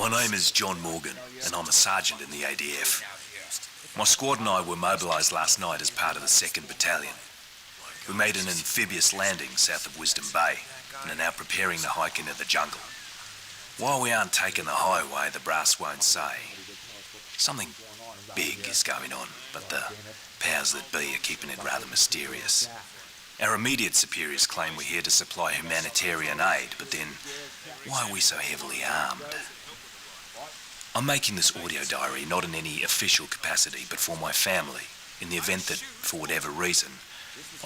My name is John Morgan, and I'm a sergeant in the ADF. My squad and I were mobilised last night as part of the 2nd Battalion. We made an amphibious landing south of Wisdom Bay, and are now preparing to hike into the jungle. While we aren't taking the highway, the brass won't say. Something big is going on, but the powers that be are keeping it rather mysterious. Our immediate superiors claim we're here to supply humanitarian aid, but then why are we so heavily armed? I'm making this audio diary not in any official capacity, but for my family, in the event that, for whatever reason,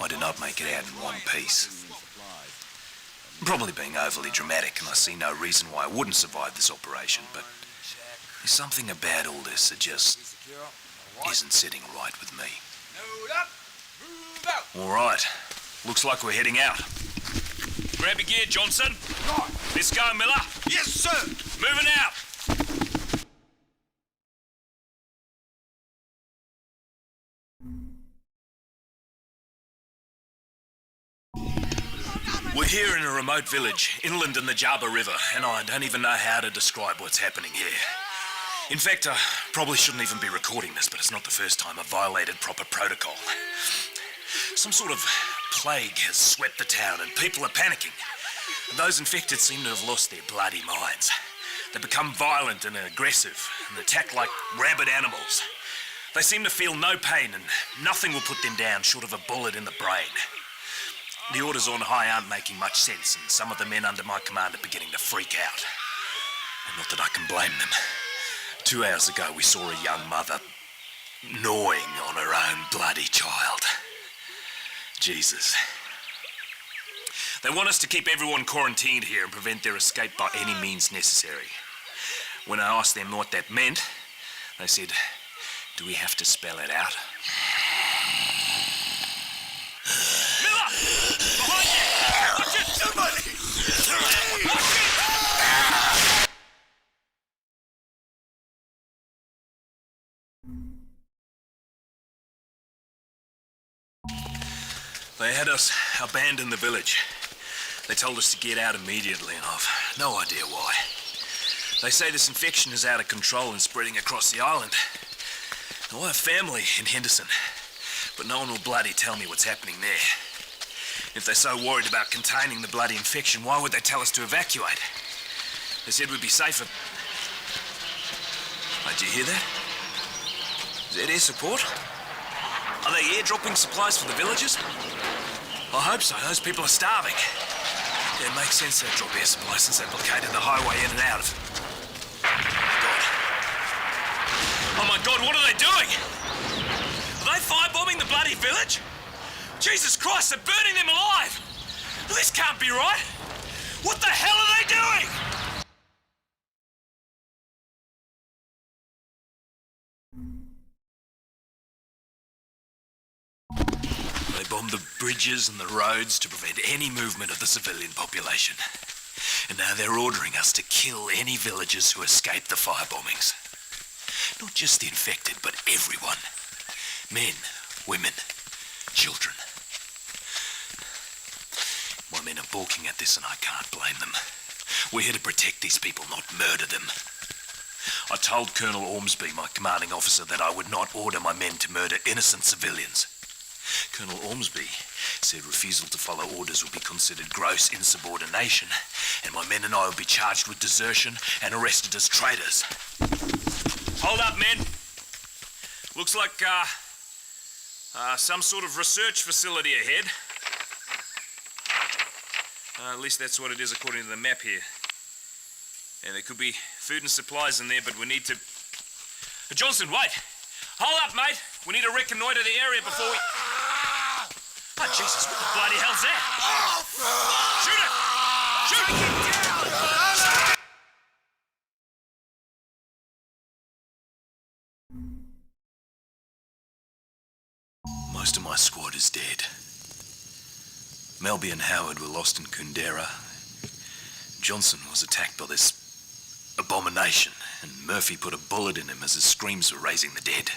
I do not make it out in one piece. I'm probably being overly dramatic, and I see no reason why I wouldn't survive this operation, but there's something about all this that just isn't sitting right with me. All right, looks like we're heading out. Grab your gear, Johnson. Let's go, Miller. Yes, sir. Moving out. We're here in a remote village, inland in the Jaba River, and I don't even know how to describe what's happening here. In fact, I probably shouldn't even be recording this, but it's not the first time I've violated proper protocol. Some sort of plague has swept the town and people are panicking. Those infected seem to have lost their bloody minds. They become violent and aggressive and attack like rabid animals. They seem to feel no pain and nothing will put them down short of a bullet in the brain. The orders on high aren't making much sense, and some of the men under my command are beginning to freak out. And not that I can blame them. 2 hours ago, we saw a young mother gnawing on her own bloody child. Jesus. They want us to keep everyone quarantined here and prevent their escape by any means necessary. When I asked them what that meant, they said, "Do we have to spell it out?" They had us abandon the village. They told us to get out immediately, and I've no idea why. They say this infection is out of control and spreading across the island. Now, I have family in Henderson, but no one will bloody tell me what's happening there. If they're so worried about containing the bloody infection, why would they tell us to evacuate? They said we'd be safer. Oh, did you hear that? Is that air support? Are they airdropping supplies for the villagers? I hope so. Those people are starving. Yeah, it makes sense they'd drop air supplies since they blockaded the highway in and out of. Oh my God, what are they doing? Are they firebombing the bloody village? Jesus Christ, they're burning them alive! This can't be right! What the hell are they doing? They bombed the bridges and the roads to prevent any movement of the civilian population. And now they're ordering us to kill any villagers who escape the firebombings. Not just the infected, but everyone. Men, women, children. My men are balking at this and I can't blame them. We're here to protect these people, not murder them. I told Colonel Ormsby, my commanding officer, that I would not order my men to murder innocent civilians. Colonel Ormsby said refusal to follow orders would be considered gross insubordination, and my men and I would be charged with desertion and arrested as traitors. Hold up, men. Looks like, some sort of research facility ahead. At least that's what it is according to the map here. And there could be food and supplies in there, but we need to... Johnson, wait! Hold up, mate! We need to reconnoiter the area before we... Oh, Jesus, what the bloody hell's that? Shoot it! Shoot it! Most of my squad is dead. Melby and Howard were lost in Kundera. Johnson was attacked by this abomination, and Murphy put a bullet in him as his screams were raising the dead.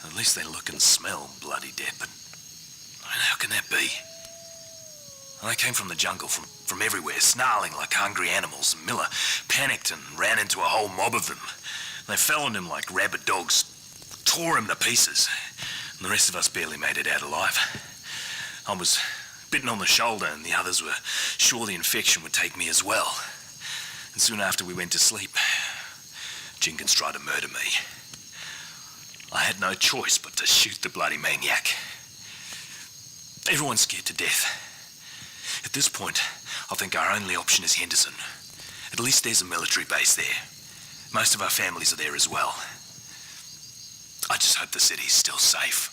At least they look and smell bloody dead, but how can that be? They came from the jungle, from everywhere, snarling like hungry animals, and Miller panicked and ran into a whole mob of them. They fell on him like rabid dogs, tore him to pieces, and the rest of us barely made it out alive. I was bitten on the shoulder, and the others were sure the infection would take me as well. And soon after we went to sleep, Jenkins tried to murder me. I had no choice but to shoot the bloody maniac. Everyone's scared to death. At this point, I think our only option is Henderson. At least there's a military base there. Most of our families are there as well. I just hope the city's still safe.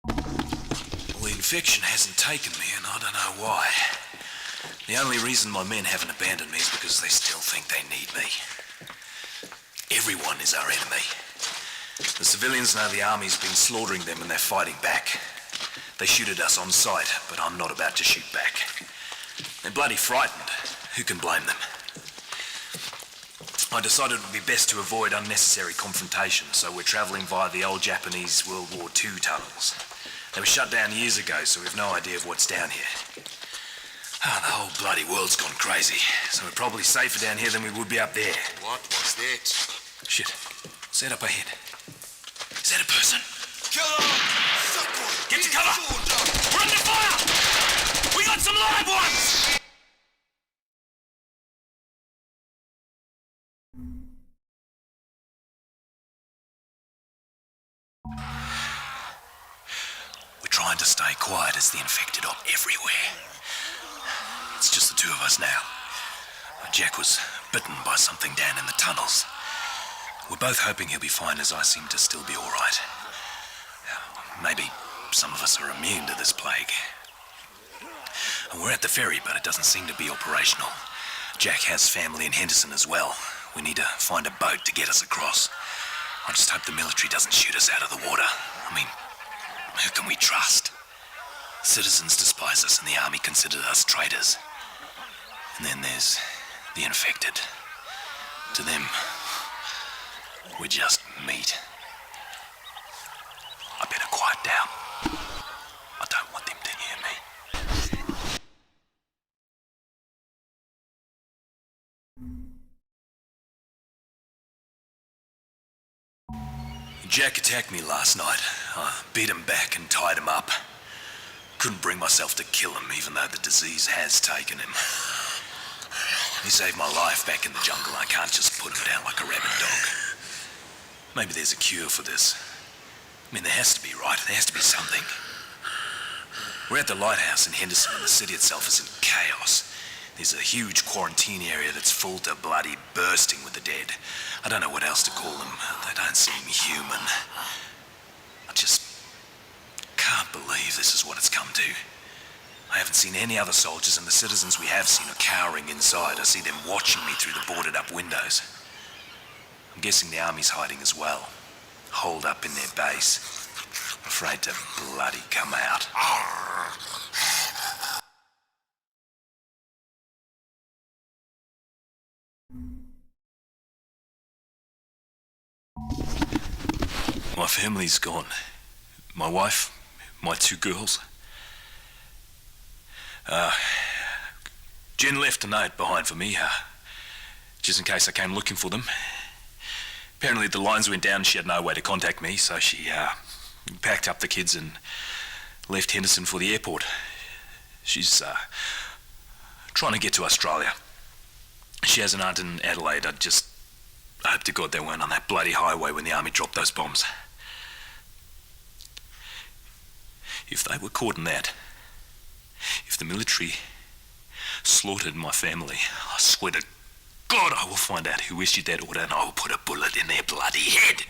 Well, the infection hasn't taken me, and I don't know why. The only reason my men haven't abandoned me is because they still think they need me. Everyone is our enemy. The civilians know the army's been slaughtering them and they're fighting back. They shoot at us on sight, but I'm not about to shoot back. They're bloody frightened. Who can blame them? I decided it would be best to avoid unnecessary confrontation, so we're travelling via the old Japanese World War II tunnels. They were shut down years ago, so we've no idea of what's down here. The whole bloody world's gone crazy, so we're probably safer down here than we would be up there. What was that? Shit. What's that up ahead? Is that a person? Kill him! Sucker! Get to cover! We're under fire! We got some live ones! We're trying to stay quiet as the infected are everywhere. It's just the two of us now. Jack was bitten by something down in the tunnels. We're both hoping he'll be fine, as I seem to still be all right. Maybe some of us are immune to this plague. And we're at the ferry, but it doesn't seem to be operational. Jack has family in Henderson as well. We need to find a boat to get us across. I just hope the military doesn't shoot us out of the water. I mean, who can we trust? Citizens despise us and the army considers us traitors. And then there's the infected. To them, we're just meat. I better quiet down. I don't want them to hear me. Jack attacked me last night. I beat him back and tied him up. Couldn't bring myself to kill him, even though the disease has taken him. He saved my life back in the jungle. I can't just put him down like a rabid dog. Maybe there's a cure for this. I mean, there has to be, right? There has to be something. We're at the lighthouse in Henderson, and the city itself is in chaos. There's a huge quarantine area that's full to bloody bursting with the dead. I don't know what else to call them. They don't seem human. I just can't believe this is what it's come to. I haven't seen any other soldiers, and the citizens we have seen are cowering inside. I see them watching me through the boarded-up windows. I'm guessing the army's hiding as well. Holed up in their base. Afraid to bloody come out. My family's gone. My wife, my two girls. Jen left a note behind for me, just in case I came looking for them. Apparently the lines went down and she had no way to contact me, so she packed up the kids and left Henderson for the airport. She's trying to get to Australia. She has an aunt in Adelaide. I hope to God they weren't on that bloody highway when the army dropped those bombs. If they were caught in that, if the military slaughtered my family, I swear to God I will find out who issued that order and I will put a bullet in their bloody head.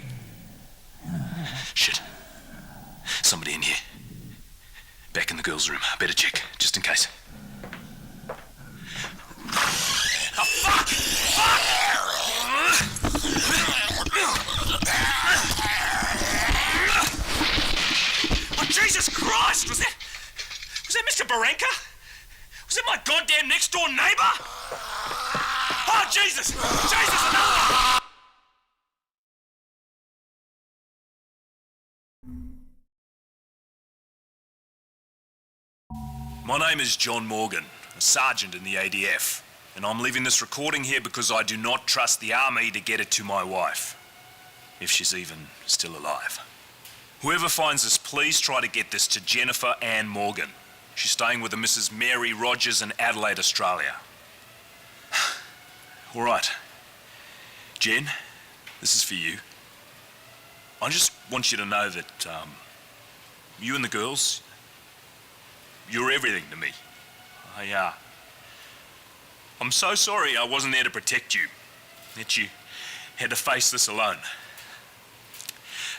Shit. Somebody in here. Back in the girls' room. I better check, just in case. Oh, fuck! Fuck! Oh, Jesus Christ! Was that Mr. Barenka? Was that my goddamn next-door neighbour? Oh, Jesus! Jesus, another one! My name is John Morgan, a sergeant in the ADF, and I'm leaving this recording here because I do not trust the army to get it to my wife, if she's even still alive. Whoever finds this, please try to get this to Jennifer Ann Morgan. She's staying with a Mrs. Mary Rogers in Adelaide, Australia. All right. Jen, this is for you. I just want you to know that you and the girls, you're everything to me. I'm so sorry I wasn't there to protect you, that you had to face this alone.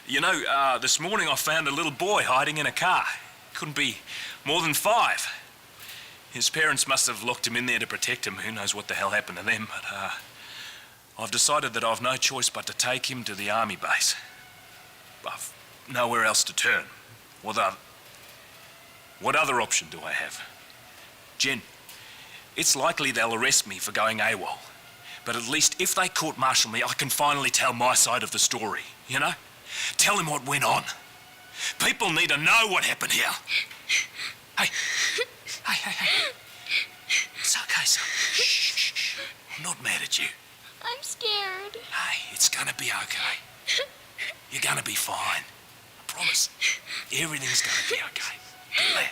You know, this morning I found a little boy hiding in a car. Couldn't be more than 5. His parents must have locked him in there to protect him. Who knows what the hell happened to them, but I've decided that I've no choice but to take him to the army base. I've nowhere else to turn. What other option do I have? Jen, it's likely they'll arrest me for going AWOL. But at least if they court-martial me, I can finally tell my side of the story, you know? Tell them what went on. People need to know what happened here. Hey. It's okay, son. Shh. I'm not mad at you. I'm scared. Hey, it's gonna be okay. You're gonna be fine. I promise. Everything's gonna be okay. Be glad.